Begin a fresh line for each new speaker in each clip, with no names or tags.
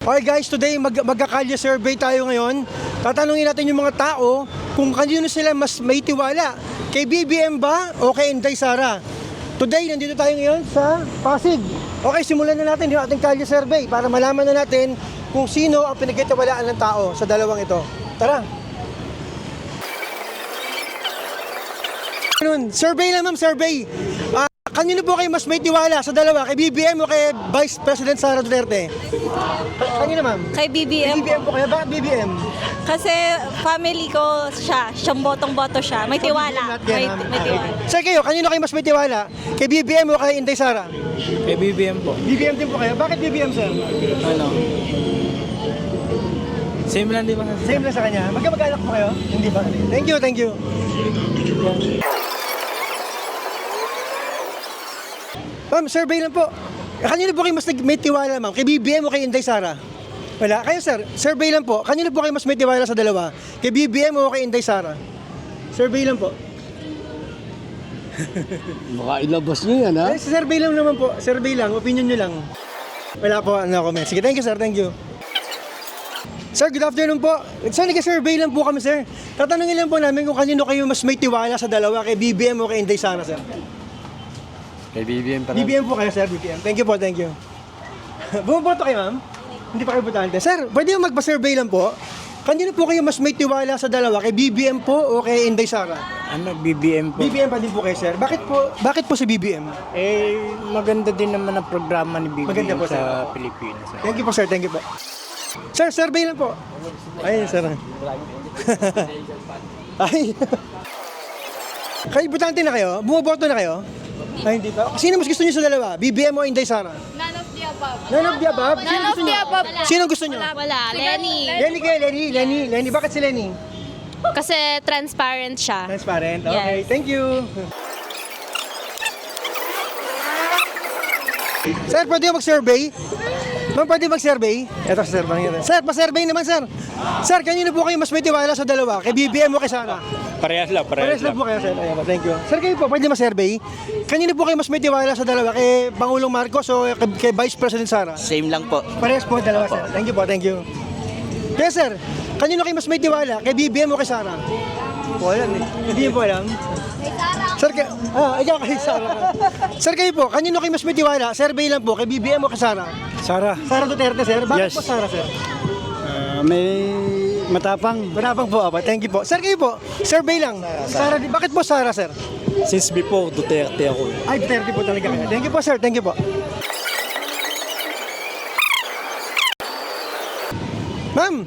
Okay guys, today magkakalye survey tayo ngayon. Tatanungin natin yung mga tao kung kanino sila mas may tiwala. Kay BBM ba o kay Inday Sara? Today, nandito tayo ngayon sa Pasig. Okay, simulan na natin yung ating kalye survey para malaman na natin kung sino ang pinagkitiwalaan ng tao sa dalawang ito. Tara! Survey lang ma'am, survey. Kanino po kayo mas may tiwala sa dalawa? Kay BBM o kay Vice President Sara Duterte? Kanino ma'am?
Kay BBM.
BBM po kayo? Bakit BBM?
Kasi family ko siya. Siyang botong-boto siya. May tiwala. May tiwala.
Sir kayo, kanino kayo mas may tiwala? Kay BBM o kay Inday Sara?
Kay BBM po.
BBM din po kayo? Bakit BBM sir?
Ano? Same lang di ba?
Same lang sa kanya. Magkamag-anak po kayo? Hindi ba? Thank you, thank you. Ma'am, survey lang po. Kanino po kayo mas may tiwala, ma'am? Kay BBM o kay Inday Sara? Wala. Kayo, sir, survey lang po. Kanino po kayo mas may tiwala sa dalawa? Kay BBM o kay Inday Sara? Survey lang po.
Baka ilabas nyo yan, ha?
Survey lang naman po. Survey lang. Opinion nyo lang. Wala po. Ano comment. Sige, thank you, sir. Thank you. Sir, good afternoon po. Sir, nag-survey lang po kami, sir. Tatanungin lang po namin kung kanino kayo mas may tiwala sa dalawa, kay BBM o kay Inday Sara, sir.
Kay BBM pa rin.
BBM po kayo, sir. BBM. Thank you po, thank you. Bumoboto kayo, ma'am? Hindi pa kayo botante. Sir, pwede mo magpa-survey lang po. Kanino po kayo mas may tiwala sa dalawa? Kay BBM po o kay Inday Sara?
Ano, BBM po?
BBM pa din po kayo, sir. Bakit po si BBM?
Eh, maganda din naman ang programa ni BBM
Maganda po,
sa Pilipinas.
Thank you po, sir. Thank you po. Sir, survey lang po. Ay, sir. Ay. Kayo, butante na kayo? Bumoboto na kayo? Ay, hindi pa. Sino mas gusto niyo sa dalawa? BBM o Inday Sara?
None of the above.
None of the above?
None of the above.
Sino gusto niyo?
Wala. Lenny.
Lenny kayo, Lenny. Bakit si Lenny?
Kasi transparent siya.
Transparent? Okay,
Yes.
thank you. Sir, pwede mag-survey? Ma'am, pwede mag-survey? Ito, sir. Sir, pa-survey naman, sir. Sir, kanino po kayo mas may tiwala sa dalawa? Kay BBM o kay Sara?
Parehas lang,
Parehas lang po kayo, sir. Ayan, thank you. Sir, kayo po, pwede ma-survey? Kanino po kayo mas may tiwala sa dalawa? Kay Pangulong Marcos o kay Vice President Sara?
Same lang po.
Parehas po, dalawa, sir. Thank you po, thank you. Kaya, sir, kanino kayo mas may tiwala? Kay BBM o kay Sara? Wala, hindi po alam. Sir, ikaw kay Sara. Sir, kayo po, kanino kayo mas may tiwala? Survey lang po, kay BBM o kay Sara?
Sara,
Sara Duterte, sir. Bakit
Yes.
po Sara, sir?
may matapang.
Marapang po, apa. Thank you po. Sir, kayo po, survey lang. Sara, bakit po Sara, sir?
Since before, Duterte ako.
Ay, Duterte po talaga kayo. Thank you po, sir. Thank you po. Ma'am,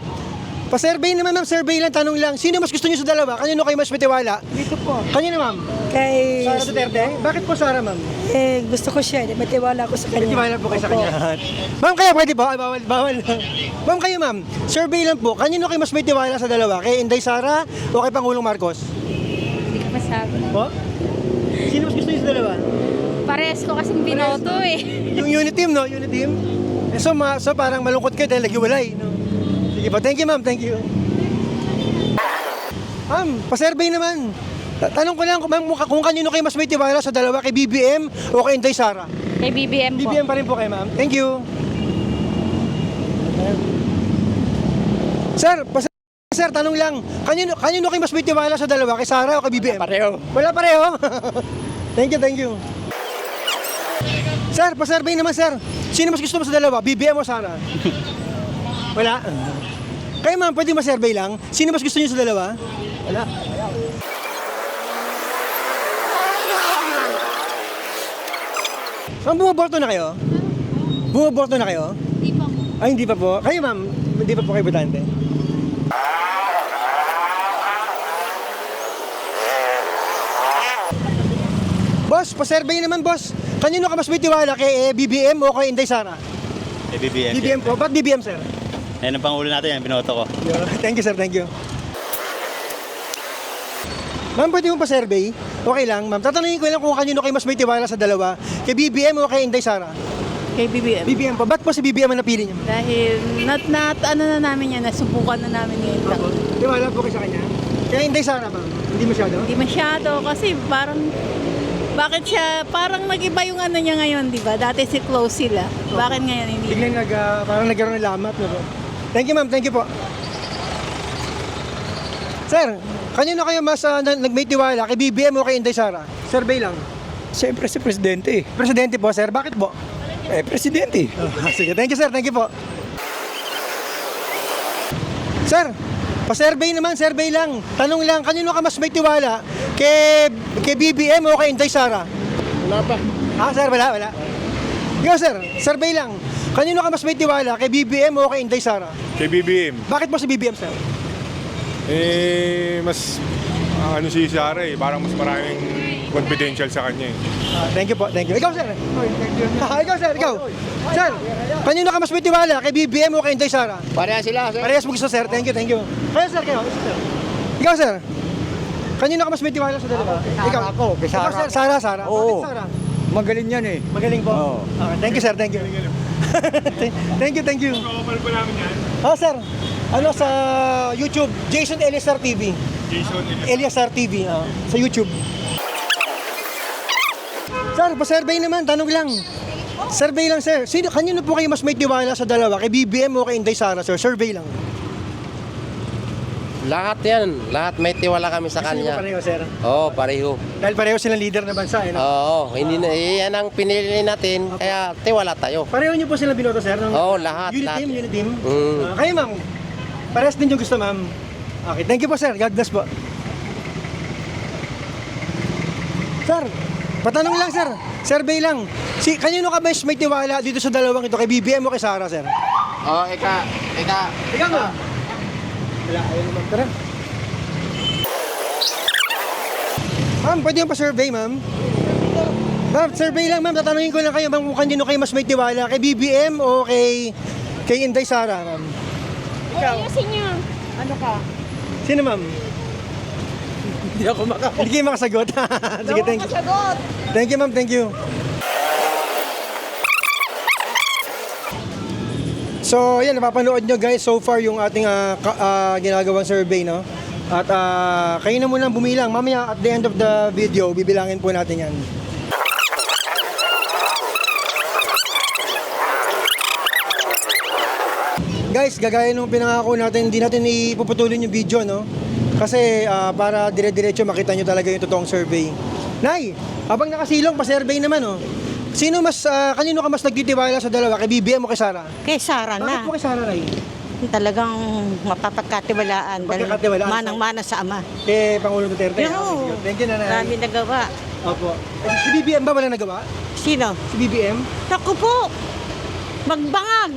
pa-survey naman, ma'am. Survey lang, tanong lang. Sino mas gusto niyo sa dalawa? Kanino kayo mas may tiwala?
Dito po.
Kanino, ma'am?
Kay,
Sara Duterte? Bakit po Sara, ma'am?
gusto ko siya, matiwala ko sa
May
kanya.
tiwala po kayo sa kanya. Ma'am, kaya pwede ba? Ay, bawal. Ma'am, kayo, ma'am. Survey lang po. Kanino kayo mas may tiwala sa dalawa? Kay Inday Sara o kay Pangulong Marcos?
Hindi ko masabi.
Po? Sino mas gusto niyo sa dalawa?
Pares ko kasing binoto eh.
Yung unit team, no? Unit team. So parang malungkot kayo dahil naghiwalay, no? Sige po. Thank you, ma'am. Thank you. Ma'am, pa-survey naman. Tanong ko lang, ma'am, kung kanino kayo mas may tiwala sa dalawa, kay BBM o kay Inday Sara?
Kay BBM po.
BBM pa rin po kayo, ma'am. Thank you. Sir, sir, tanong lang. Kanino kayo mas may tiwala sa dalawa? Kay Sara o kay BBM?
Pareho.
Wala pareho. Thank you, thank you. Sir, pa-survey naman, sir. Sino mas gusto mo sa dalawa? BBM o Sara? Wala. Kayo, ma'am, pwede ma-survey lang. Sino mas gusto niyo sa dalawa? Wala. Ma'am, bumoboto na kayo? Bumoboto na kayo?
Hindi pa po.
Ay, hindi pa po. Kayo, ma'am, hindi pa po kayo botante? Boss, pa-survey naman, boss. Kanino ka mas may tiwala? Kay BBM o kay Inday Sara?
Eh, BBM.
BBM po. Ba't BBM, sir?
Ayan ang pangulo natin, yan, binoto ko.
Thank you, sir. Thank you. Ma'am, pwede mo pa-survey? Okay lang, ma'am. Tatanungin ko lang kung kanino kayo mas may tiwala sa dalawa. Kay BBM o kay Inday Sara?
Kay BBM.
BBM po. Ba't po si BBM ang napili niyo?
Dahil, ano na namin yan, nasubukan na namin yun.
Tiwala po kayo sa kanya? Kaya Inday Sara, ma'am? Hindi masyado?
Hindi masyado kasi parang Bakit siya, parang nag-iba yung ano niya ngayon, di ba? Dati si close sila. Bakit ngayon hindi?
Biglang parang nagkaroon ng lamat. No? Thank you, ma'am. Thank you po. Sir, kanino kayo mas nagmay tiwala? Kay BBM o kay Inday Sara? Survey lang.
Siyempre si Presidente.
Presidente po, sir. Bakit po?
Presidente.
Sige, thank you, sir. Thank you po. Sir, pa-survey naman, survey lang. Tanong lang, kanino ka mas may tiwala? Kay BBM o kay Inday Sara?
Wala pa.
Sir, wala. Ikaw, sir, survey lang. Kanino ka mas may tiwala? Kay BBM o kay Inday Sara?
Kay BBM.
Bakit po si BBM, sir?
Mas ano si Sara parang mas maraming confidential sa kanya
Thank you po, thank you. Ikaw, sir. Ikaw, sir, ikaw. Sir, kanino ka mas may tiwala? Kay BBM o kay Inday Sara?
Pareha sila, sir.
Parehas mo gusto, sir. Thank you, thank you. Kayo, sir, kayo. Ikaw, sir. Kanino ka mas may tiwala sa dalawa? Ikaw.
Ako, kay Sara.
Ikaw, sir, Sara.
Oo.
Bakit Sara?
Magaling yan eh.
Magaling po?
Oo.
Okay, thank you, sir. Thank you. Thank you.
Kapal pa namin yan.
Sir. Ano sa YouTube? Jason Eliasar TV.
Jason
Eliasar TV. Sa YouTube. Sir, pa-survey naman. Tanong lang. Survey lang, sir. Kanino po kayo mas may tiwala sa dalawa? Kay BBM o kay Inday Sara, sir? Survey lang.
Lahat yan. Lahat may tiwala kami sa
Gusto niyo
kanya.
po pareho, sir?
Oo, pareho.
Dahil pareho silang leader na bansa, no?
Oo, hindi na, yan ang pinili natin, kaya tiwala tayo.
Pareho niyo po silang binoto, sir?
Oo, lahat.
Unit
lahat.
team.
Mm.
Kayo, ma'am? Parehas din yung gusto, ma'am. Okay, thank you po, sir. God bless po. Sir, patanong lang, sir. Survey lang. Kanino ka mas may tiwala dito sa dalawang ito? Kay BBM o kay Sara, sir?
Oo,
Ikaw, ma'am. Wala, ayun naman. Tara. Ma'am, pwede yung pa-survey, ma'am? Ma'am, survey lang, ma'am. Tatanungin ko lang kayo, ma'am, kung kanino kayo mas may tiwala? Kay BBM o kay Inday Sara, ma'am? Ikaw.
Ayusin niyo.
Ano ka? Sino, ma'am? Hindi kayo makasagot. Sige, thank you. Thank you, ma'am. Thank you. So, yan, napapanood nyo guys so far yung ating ginagawang survey, no? At kayo na muna bumilang. Mamaya at the end of the video, bibilangin po natin yan. Guys, gagaya nung pinangako natin, hindi natin ipuputulin yung video, no? Kasi para dire-diretso makita nyo talaga yung totoong survey. Nay, habang nakasilong, pa-survey naman, oh. Kanino ka mas nagtitiwala sa dalawa? Kay BBM o kay Sara?
Kay Sara
Bakit
na.
po kay Sara, Nay?
Talagang mapapagkatiwalaan.
Pagkakatiwalaan.
Manang-mana sa ama.
Kay Pangulong Duterte?
Yo.
Thank you, Nanay.
Marami nagawa.
Opo. Si BBM ba wala nagawa?
Sino?
Si BBM?
Naku po! Magbangag!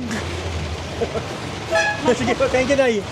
Sige po, thank you, Nay.